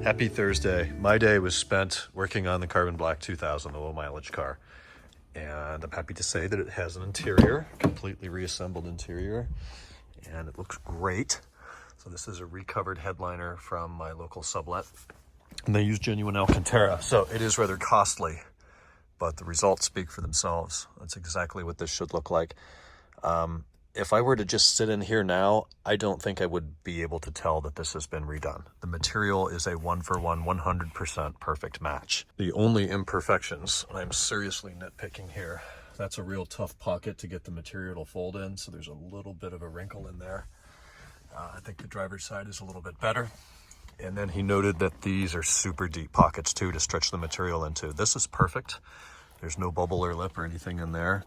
Happy Thursday. My day was spent working on the Carbon Black 2000, the low mileage car. And I'm happy to say that it has an interior, completely reassembled interior, and it looks great. So this is a recovered headliner from my local sublet. And they use genuine Alcantara, so it is rather costly, but the results speak for themselves. That's exactly what this should look like. If I were to just sit in here now, I don't think I would be able to tell that this has been redone. The material is a 1-for-1, 100% perfect match. The only imperfections, I'm seriously nitpicking here, that's a real tough pocket to get the material to fold in, so there's a little bit of a wrinkle in there. I think the driver's side is a little bit better. And then he noted that these are super deep pockets too to stretch the material into. This is perfect. There's no bubble or lip or anything in there.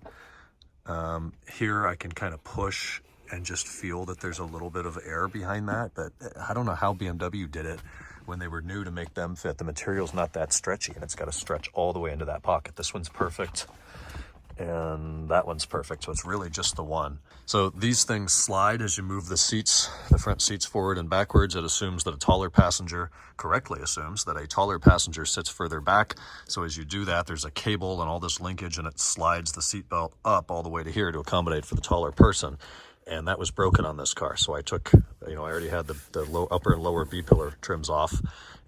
Here I can kind of push and just feel that there's a little bit of air behind that, but I don't know how BMW did it when they were new to make them fit. The material's not that stretchy and it's got to stretch all the way into that pocket. This one's perfect and that one's perfect, so it's really just the one. So these things slide as you move the seats, the front seats forward and backwards. It assumes that a taller passenger, correctly assumes that a taller passenger sits further back. So as you do that, there's a cable and all this linkage and it slides the seat belt up all the way to here to accommodate for the taller person. And that was broken on this car. So I took, I already had the low, upper and lower B-pillar trims off,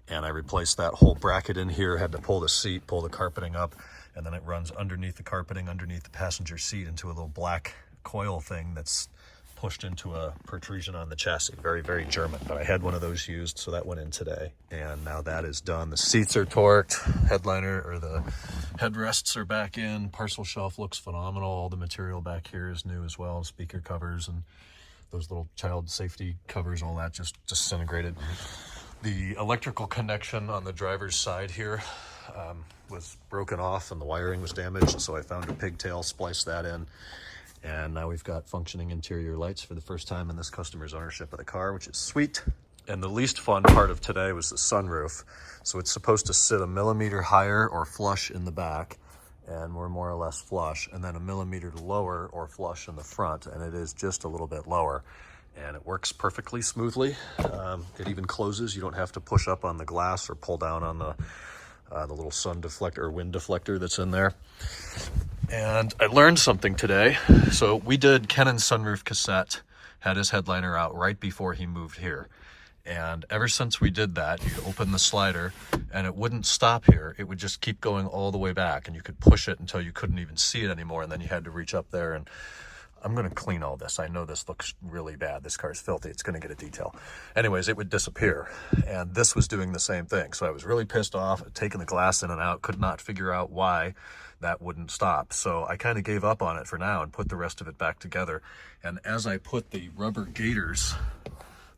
and I replaced that whole bracket in here, had to pull the seat, pull the carpeting up, and then it runs underneath the carpeting, underneath the passenger seat into a little black coil thing that's pushed into a protrusion on the chassis. Very, very German, but I had one of those used, so that went in today. And now that is done. The seats are torqued, headliner, or the headrests are back in. Parcel shelf looks phenomenal. All the material back here is new as well. Speaker covers and those little child safety covers, all that just disintegrated. The electrical connection on the driver's side here was broken off and the wiring was damaged, so I found a pigtail, spliced that in, and now we've got functioning interior lights for the first time in this customer's ownership of the car, which is sweet. And the least fun part of today was the sunroof. So it's supposed to sit 1 millimeter higher or flush in the back, and we're more or less flush, and then 1 millimeter lower or flush in the front, and it is just a little bit lower. And it works perfectly smoothly. It even closes. You don't have to push up on the glass or pull down on the little sun deflector or wind deflector that's in there. And I learned something today. So we did Kennan's sunroof cassette, had his headliner out right before he moved here. And ever since we did that, you open the slider and it wouldn't stop here. It would just keep going all the way back, and you could push it until you couldn't even see it anymore. And then you had to reach up there, and I'm going to clean all this. I know this looks really bad. This car is filthy. It's going to get a detail. Anyways, it would disappear. And this was doing the same thing. So I was really pissed off, taking the glass in and out, could not figure out why that wouldn't stop. So I kind of gave up on it for now and put the rest of it back together. And as I put the rubber gaiters,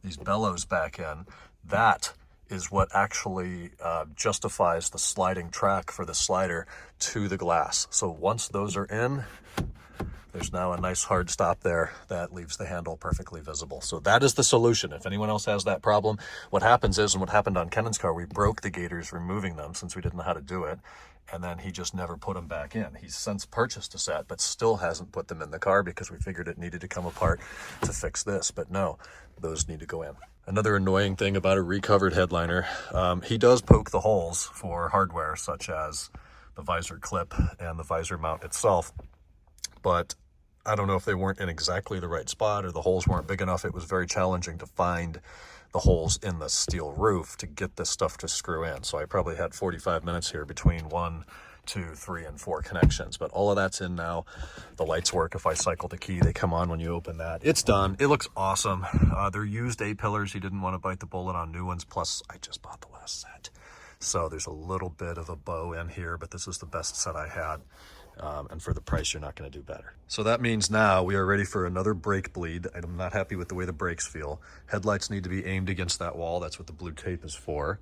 these bellows back in, that is what actually justifies the sliding track for the slider to the glass. So once those are in, there's now a nice hard stop there that leaves the handle perfectly visible. So that is the solution. If anyone else has that problem, what happens is, and what happened on Kennan's car, we broke the gaiters removing them since we didn't know how to do it. And then he just never put them back in. He's since purchased a set, but still hasn't put them in the car because we figured it needed to come apart to fix this. But no, those need to go in. Another annoying thing about a recovered headliner, he does poke the holes for hardware such as the visor clip and the visor mount itself. But I don't know if they weren't in exactly the right spot or the holes weren't big enough. It was very challenging to find the holes in the steel roof to get this stuff to screw in. So I probably had 45 minutes here between 1, 2, 3, and 4 connections. But all of that's in now. The lights work. If I cycle the key, they come on when you open that. It's done. It looks awesome. They're used A-pillars. He didn't want to bite the bullet on new ones. Plus, I just bought the last set. So there's a little bit of a bow in here, but this is the best set I had. And for the price, you're not going to do better. So that means now we are ready for another brake bleed. I'm not happy with the way the brakes feel. Headlights need to be aimed against that wall. That's what the blue tape is for.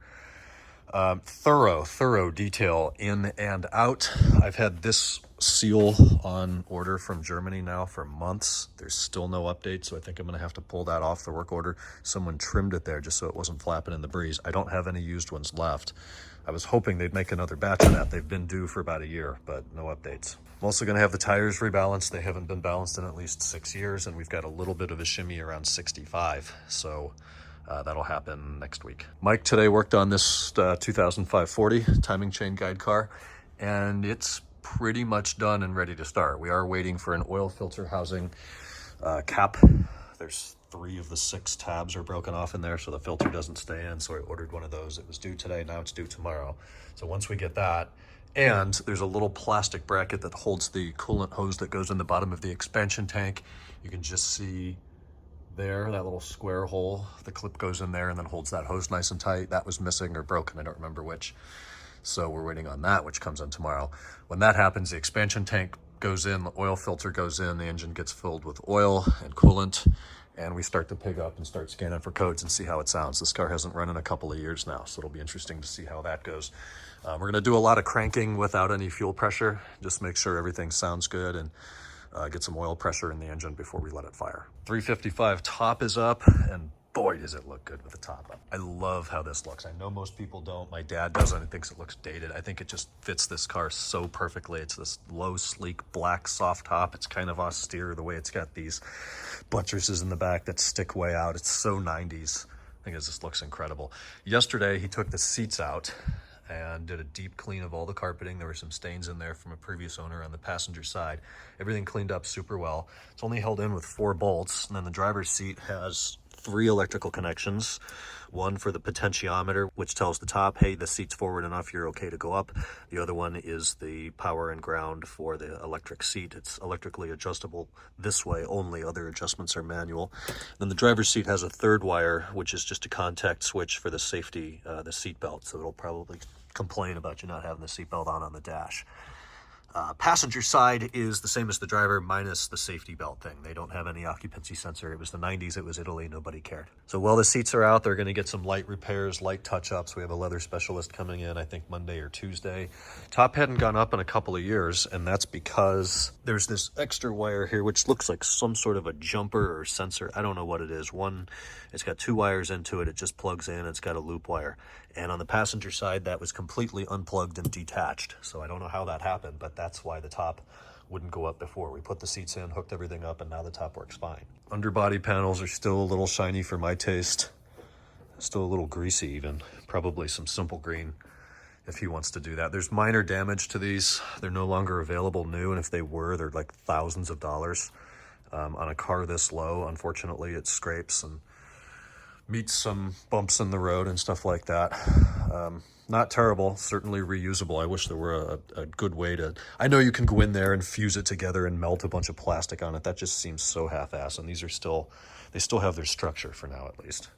Thorough detail in and out. I've had this seal on order from Germany now for months. There's still no update, so I think I'm going to have to pull that off the work order. Someone trimmed it there just so it wasn't flapping in the breeze. I don't have any used ones left. I was hoping they'd make another batch of that. They've been due for about a year, but no updates. I'm also going to have the tires rebalanced. They haven't been balanced in at least 6 years, and we've got a little bit of a shimmy around 65. So That'll happen next week. Mike today worked on this 2005 40 timing chain guide car, and it's pretty much done and ready to start. We are waiting for an oil filter housing cap. There's 3 of the 6 tabs are broken off in there, so the filter doesn't stay in. So I ordered one of those. It was due today, now it's due tomorrow. So once we get that, and there's a little plastic bracket that holds the coolant hose that goes in the bottom of the expansion tank. You can just see there, that little square hole, the clip goes in there and then holds that hose nice and tight. That was missing or broken, I don't remember which. So we're waiting on that, which comes in tomorrow. When that happens, the expansion tank goes in, the oil filter goes in, the engine gets filled with oil and coolant, and we start to pig up and start scanning for codes and see how it sounds. This car hasn't run in a couple of years now, so it'll be interesting to see how that goes. We're gonna do a lot of cranking without any fuel pressure, just make sure everything sounds good, and get some oil pressure in the engine before we let it fire. 355 top is up, and boy, does it look good with the top up. I love how this looks. I know most people don't. My dad doesn't. He thinks it looks dated. I think it just fits this car so perfectly. It's this low, sleek, black, soft top. It's kind of austere the way it's got these buttresses in the back that stick way out. It's so 90s. I think it just looks incredible. Yesterday, he took the seats out and did a deep clean of all the carpeting. There were some stains in there from a previous owner on the passenger side. Everything cleaned up super well. It's only held in with 4 bolts, and then the driver's seat has 3 electrical connections. One for the potentiometer, which tells the top, hey, the seat's forward enough, you're okay to go up. The other one is the power and ground for the electric seat. It's electrically adjustable this way only. Other adjustments are manual. Then the driver's seat has a 3rd wire, which is just a contact switch for the safety, the seat belt. So it'll probably complain about you not having the seat belt on the dash. Passenger side is the same as the driver, minus the safety belt thing. They don't have any occupancy sensor. It was the 90s, it was Italy, nobody cared. So while the seats are out, they're gonna get some light repairs, light touch-ups. We have a leather specialist coming in, I think Monday or Tuesday. Top hadn't gone up in a couple of years, and that's because there's this extra wire here, which looks like some sort of a jumper or sensor. I don't know what it is. One, it's got 2 wires into it. It just plugs in, it's got a loop wire. And on the passenger side, that was completely unplugged and detached. So I don't know how that happened, but that's why the top wouldn't go up before. We put the seats in, hooked everything up, and now the top works fine. Underbody panels are still a little shiny for my taste. Still a little greasy even. Probably some simple green if he wants to do that. There's minor damage to these. They're no longer available new, and if they were, they're like thousands of dollars. On a car this low, unfortunately, it scrapes and meets some bumps in the road and stuff like that. Not terrible, certainly reusable. I wish there were a good way to, I know you can go in there and fuse it together and melt a bunch of plastic on it. That just seems so half-assed, and these are still, they still have their structure for now at least.